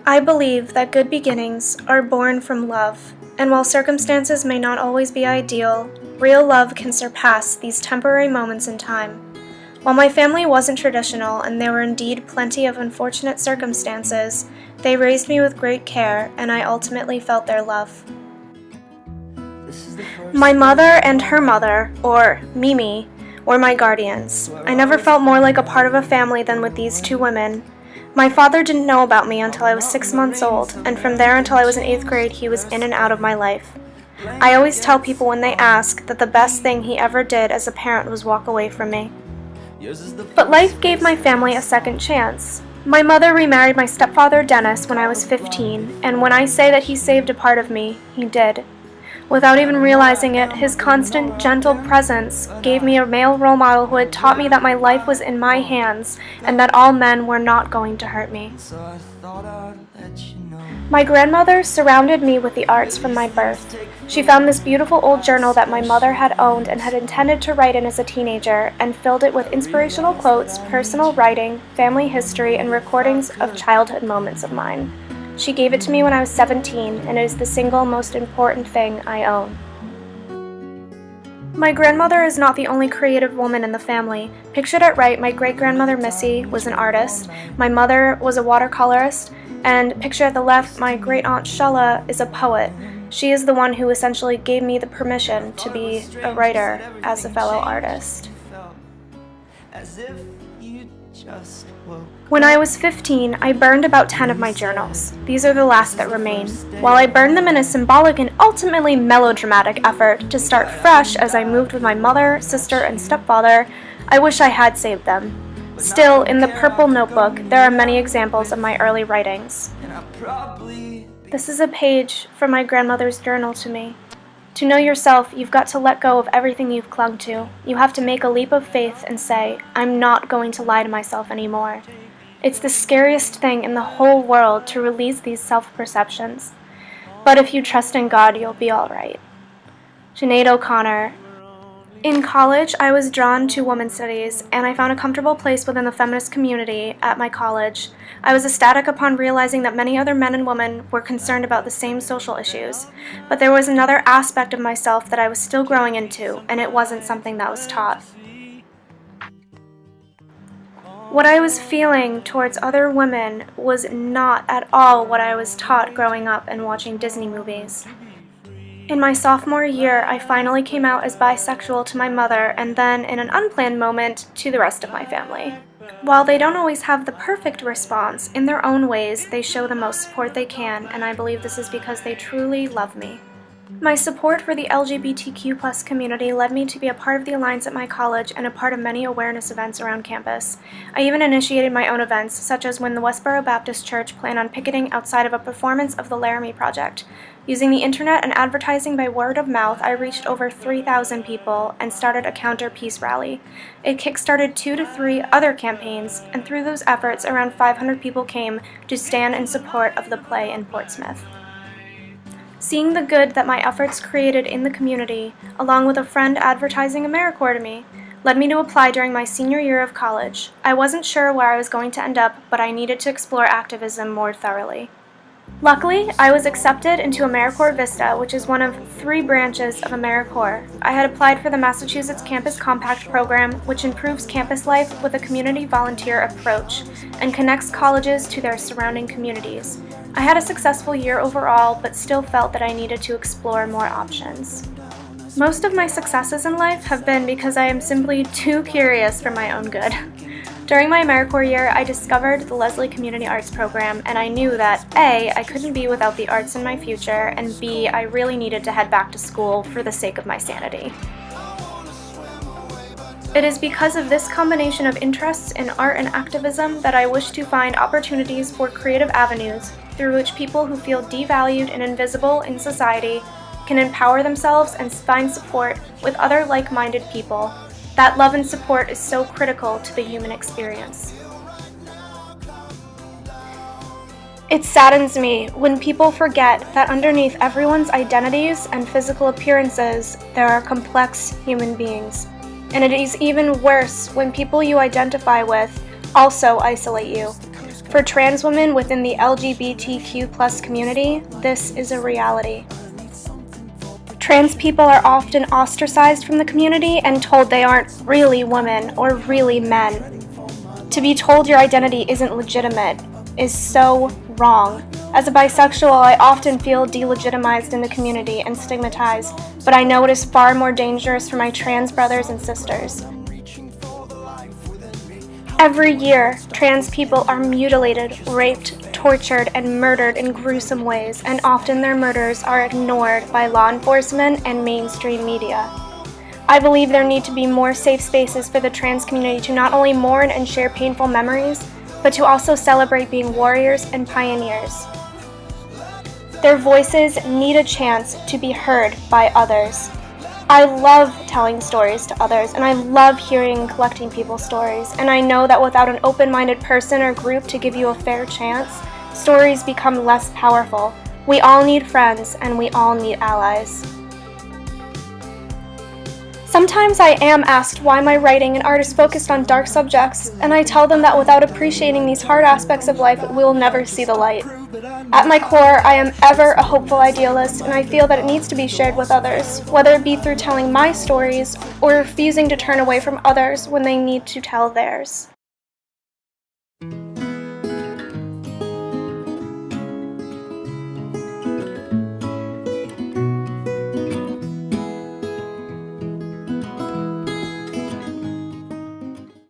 I believe that good beginnings are born from love, and while circumstances may not always be ideal, real love can surpass these temporary moments in time. While my family wasn't traditional and there were indeed plenty of unfortunate circumstances, they raised me with great care and I ultimately felt their love. My mother and her mother, or Mimi, were my guardians. I never felt more like a part of a family than with these two women. My father didn't know about me until I was 6 months old, and from there until I was in 8th grade, he was in and out of my life. I always tell people when they ask that the best thing he ever did as a parent was walk away from me. But life gave my family a second chance. My mother remarried my stepfather Dennis when I was 15, and when I say that he saved a part of me, he did. Without even realizing it, his constant, gentle presence gave me a male role model who had taught me that my life was in my hands and that all men were not going to hurt me. My grandmother surrounded me with the arts from my birth. She found this beautiful old journal that my mother had owned and had intended to write in as a teenager and filled it with inspirational quotes, personal writing, family history, and recordings of childhood moments of mine. She gave it to me when I was 17, and it is the single most important thing I own. My grandmother is not the only creative woman in the family. Pictured at right, my great-grandmother Missy was an artist, my mother was a watercolorist, and pictured at the left, my great-aunt Shella is a poet. She is the one who essentially gave me the permission to be a writer as a fellow artist. When I was 15, I burned about 10 of my journals. These are the last that remain. While I burned them in a symbolic and ultimately melodramatic effort to start fresh as I moved with my mother, sister, and stepfather, I wish I had saved them. Still, in the purple notebook, there are many examples of my early writings. This is a page from my grandmother's journal to me. To know yourself, you've got to let go of everything you've clung to. You have to make a leap of faith and say, I'm not going to lie to myself anymore. It's the scariest thing in the whole world to release these self-perceptions. But if you trust in God, you'll be all right. Sinead O'Connor. In college, I was drawn to women's studies, and I found a comfortable place within the feminist community at my college. I was ecstatic upon realizing that many other men and women were concerned about the same social issues. But there was another aspect of myself that I was still growing into, and it wasn't something that was taught. What I was feeling towards other women was not at all what I was taught growing up and watching Disney movies. In my sophomore year, I finally came out as bisexual to my mother and then, in an unplanned moment, to the rest of my family. While they don't always have the perfect response, in their own ways, they show the most support they can, and I believe this is because they truly love me. My support for the LGBTQ+ community led me to be a part of the Alliance at my college and a part of many awareness events around campus. I even initiated my own events, such as when the Westboro Baptist Church planned on picketing outside of a performance of the Laramie Project. Using the internet and advertising by word of mouth, I reached over 3,000 people and started a counter-peace rally. It kickstarted 2 to 3 other campaigns, and through those efforts, around 500 people came to stand in support of the play in Portsmouth. Seeing the good that my efforts created in the community, along with a friend advertising AmeriCorps to me, led me to apply during my senior year of college. I wasn't sure where I was going to end up, but I needed to explore activism more thoroughly. Luckily, I was accepted into AmeriCorps Vista, which is one of 3 branches of AmeriCorps. I had applied for the Massachusetts Campus Compact program, which improves campus life with a community volunteer approach and connects colleges to their surrounding communities. I had a successful year overall, but still felt that I needed to explore more options. Most of my successes in life have been because I am simply too curious for my own good. During my AmeriCorps year, I discovered the Lesley Community Arts Program, and I knew that A, I couldn't be without the arts in my future, and B, I really needed to head back to school for the sake of my sanity. It is because of this combination of interests in art and activism that I wish to find opportunities for creative avenues through which people who feel devalued and invisible in society can empower themselves and find support with other like-minded people. That love and support is so critical to the human experience. It saddens me when people forget that underneath everyone's identities and physical appearances, there are complex human beings. And it is even worse when people you identify with also isolate you. For trans women within the LGBTQ+ community, this is a reality. Trans people are often ostracized from the community and told they aren't really women or really men. To be told your identity isn't legitimate is so wrong. As a bisexual, I often feel delegitimized in the community and stigmatized, but I know it is far more dangerous for my trans brothers and sisters. Every year, trans people are mutilated, raped, tortured, and murdered in gruesome ways, and often their murders are ignored by law enforcement and mainstream media. I believe there need to be more safe spaces for the trans community to not only mourn and share painful memories, but to also celebrate being warriors and pioneers. Their voices need a chance to be heard by others. I love telling stories to others, and I love hearing and collecting people's stories, and I know that without an open-minded person or group to give you a fair chance, stories become less powerful. We all need friends, and we all need allies. Sometimes I am asked why my writing and art is focused on dark subjects, and I tell them that without appreciating these hard aspects of life, we will never see the light. At my core, I am ever a hopeful idealist, and I feel that it needs to be shared with others, whether it be through telling my stories or refusing to turn away from others when they need to tell theirs.